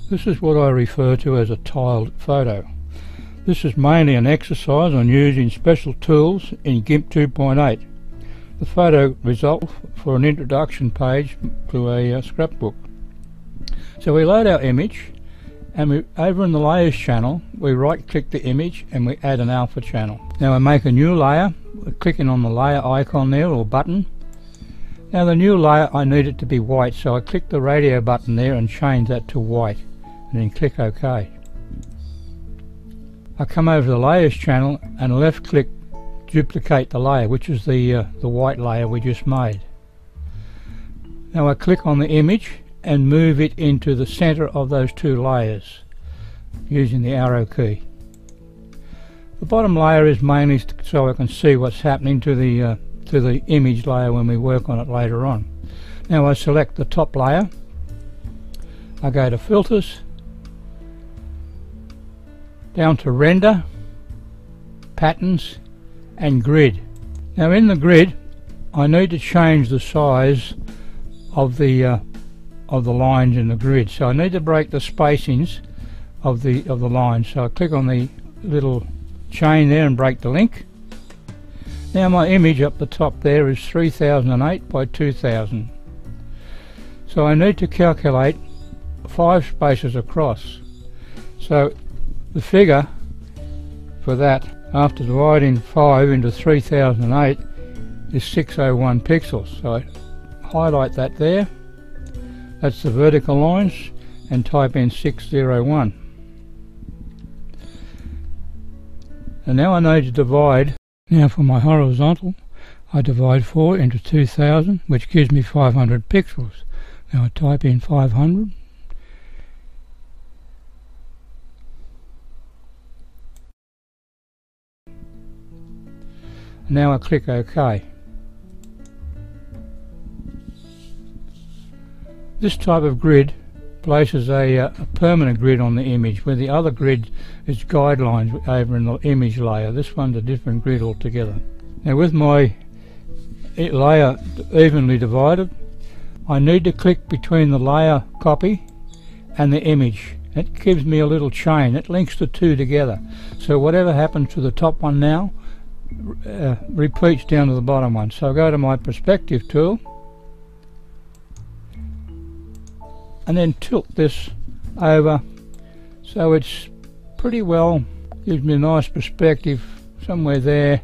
This is what I refer to as a tiled photo. This is mainly an exercise on using special tools in Gimp 2.8. The photo result for an introduction page to a scrapbook. So we load our image, and over in the layers channel we right click the image and we add an alpha channel. Now I make a new layer, clicking on the layer icon there, or button. Now the new layer, I need it to be white, so I click the radio button there and change that to white, and then click OK. I come over to the layers channel and left click duplicate the layer, which is the white layer we just made. Now I click on the image and move it into the center of those two layers using the arrow key. The bottom layer is mainly so I can see what's happening to the image layer when we work on it later on. Now I select the top layer, I go to filters, down to render, patterns and grid. Now in the grid I need to change the size of the lines in the grid, so I need to break the spacings of the lines. So I click on the little chain there and break the link. Now my image up the top there is 3008 by 2000, so I need to calculate 5 spaces across. So the figure for that, after dividing 5 into 3008, is 601 pixels. So I highlight that there, that's the vertical lines, and type in 601. And now I need to divide. Now for my horizontal, I divide 4 into 2000, which gives me 500 pixels. Now I type in 500. Now I click OK. This type of grid places a permanent grid on the image, where the other grid is guidelines over in the image layer. This one's a different grid altogether. Now with my layer evenly divided, I need to click between the layer copy and the image. It gives me a little chain. It links the two together. So whatever happens to the top one now repeats down to the bottom one. So I go to my perspective tool and then tilt this over so it's pretty well, gives me a nice perspective somewhere there.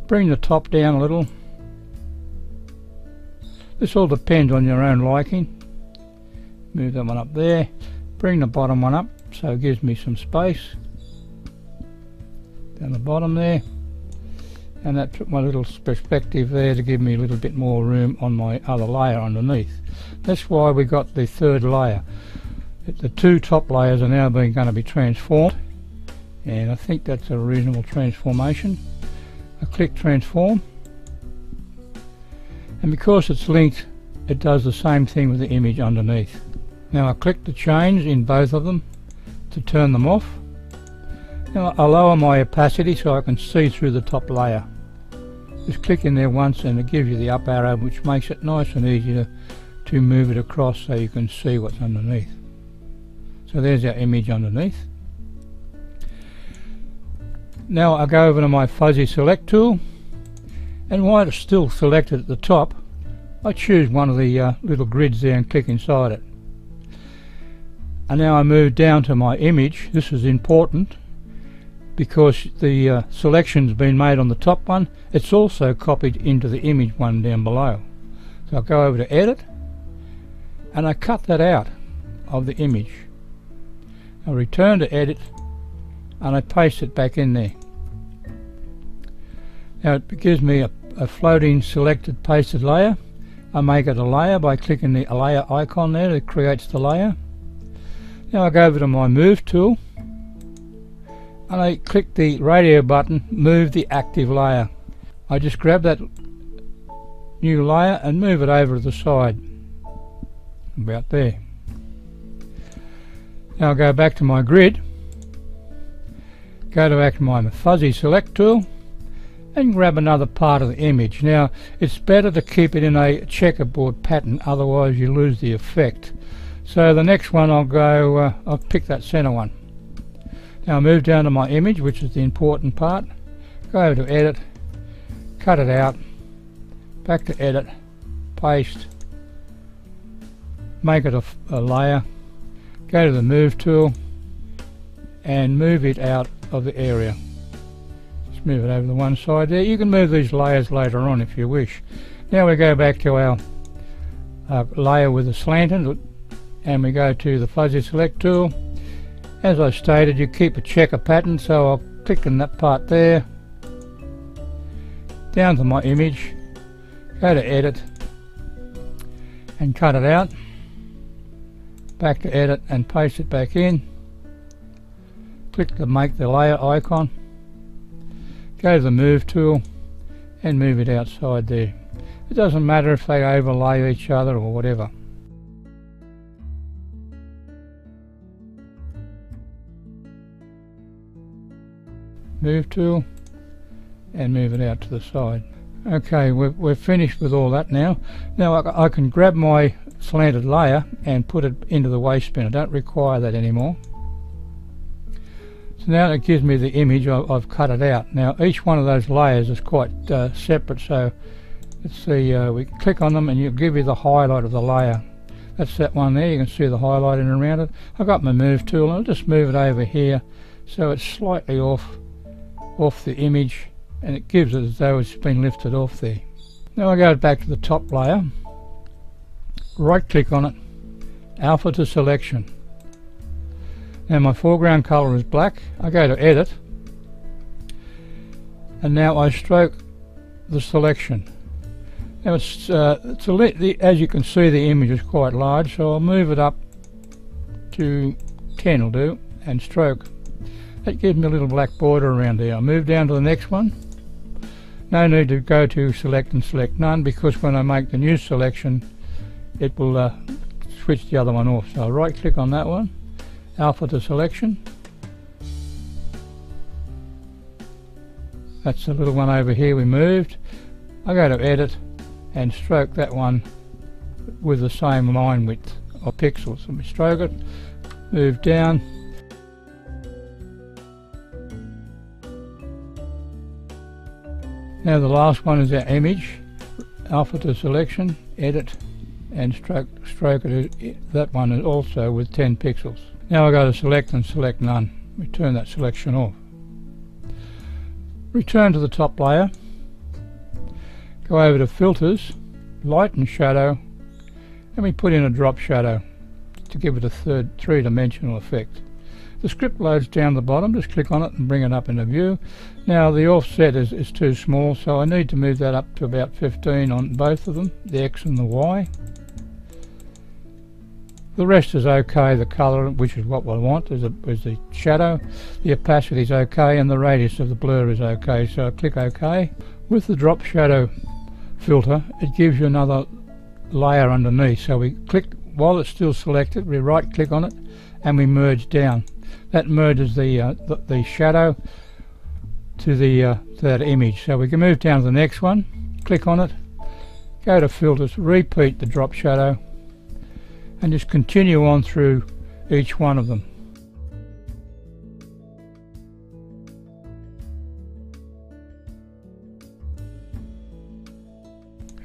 Bring the top down a little. This all depends on your own liking. Move that one up there. Bring the bottom one up so it gives me some space down the bottom there, and that took my little perspective there to give me a little bit more room on my other layer underneath. That's why we got the third layer. The two top layers are now going to be transformed, and I think that's a reasonable transformation. I click transform, and because it's linked, it does the same thing with the image underneath. Now I click the chains in both of them to turn them off. Now I lower my opacity so I can see through the top layer. Just click in there once and it gives you the up arrow, which makes it nice and easy to move it across so you can see what's underneath. So there's our image underneath. Now I go over to my fuzzy select tool, and while it's still selected at the top, I choose one of the little grids there and click inside it. And now I move down to my image. This is important because the selection's been made on the top one. It's also copied into the image one down below. So I'll go over to edit and I cut that out of the image. I return to edit and I paste it back in there. Now it gives me a floating selected pasted layer. I make it a layer by clicking the layer icon there that creates the layer. Now I go over to my move tool and I click the radio button, move the active layer. I just grab that new layer and move it over to the side, about there. Now I'll go back to my grid, go back to my fuzzy select tool and grab another part of the image. Now it's better to keep it in a checkerboard pattern, otherwise you lose the effect. So the next one I'll pick that center one. Now I'll move down to my image, which is the important part. Go over to edit, cut it out, back to edit, paste, make it a layer, go to the move tool and move it out of the area. Just move it over to one side there. You can move these layers later on if you wish. Now we go back to our layer with the slanted, and we go to the fuzzy select tool. As I stated, you keep a checker pattern, so I'll click on that part there, down to my image, go to edit and cut it out, back to edit and paste it back in, click to make the layer icon, go to the move tool and move it outside there. It doesn't matter if they overlay each other or whatever. Move tool and move it out to the side. Okay, we're finished with all that now. Now I can grab my slanted layer and put it into the waste bin. I don't require that anymore. So now it gives me the image. I've cut it out. Now each one of those layers is quite separate, so let's see, we click on them and it'll give you the highlight of the layer. That's that one there. You can see the highlighting around it. I've got my move tool and I'll just move it over here so it's slightly off the image, and it gives it as though it's been lifted off there. Now I go back to the top layer, right click on it, alpha to selection. Now my foreground color is black. I go to edit and now I stroke the selection. Now as you can see, the image is quite large, so I'll move it up to 10 will do, and stroke. That gives me a little black border around there. I'll move down to the next one. No need to go to select and select none, because when I make the new selection it will switch the other one off. So I'll right click on that one, alpha to selection. That's the little one over here we moved. I go to edit and stroke that one with the same line width of pixels. So we stroke it, move down. Now the last one is our image, alpha to selection, edit and stroke it, that one is also with 10 pixels. Now I go to select and select none. We turn that selection off. Return to the top layer, go over to filters, light and shadow, and we put in a drop shadow to give it a three-dimensional effect. The script loads down the bottom. Just click on it and bring it up into view. Now the offset is too small, so I need to move that up to about 15 on both of them, the X and the Y. The rest is okay. The color, which is what I want, is the shadow. The opacity is okay, and the radius of the blur is okay, so I click OK. With the drop shadow filter, it gives you another layer underneath, so we click, while it's still selected, we right click on it and we merge down. That merges the shadow to that image. So we can move down to the next one, click on it, go to filters, repeat the drop shadow, and just continue on through each one of them.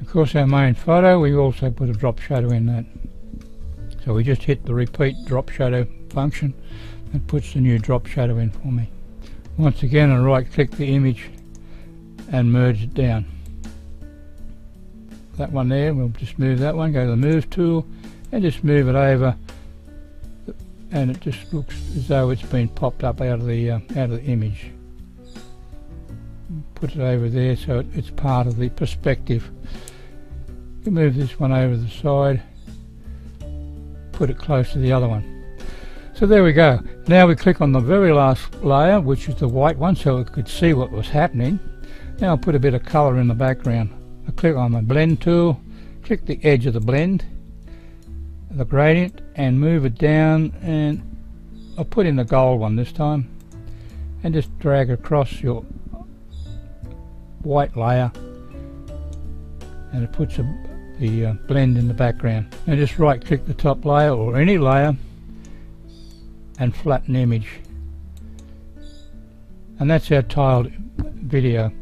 Of course, our main photo, we also put a drop shadow in that. So we just hit the repeat drop shadow function and puts the new drop shadow in for me. Once again, I right click the image and merge it down. That one there, we'll just move that one, go to the move tool and just move it over, and it just looks as though it's been popped up out of the image. Put it over there so it's part of the perspective. You can move this one over the side, put it close to the other one. So there we go. Now we click on the very last layer, which is the white one, so we could see what was happening. Now I'll put a bit of color in the background. I click on my blend tool, click the edge of the blend, the gradient, and move it down, and I'll put in the gold one this time and just drag across your white layer, and it puts a the blend in the background. Now just right click the top layer or any layer and flatten image. And that's our tiled video.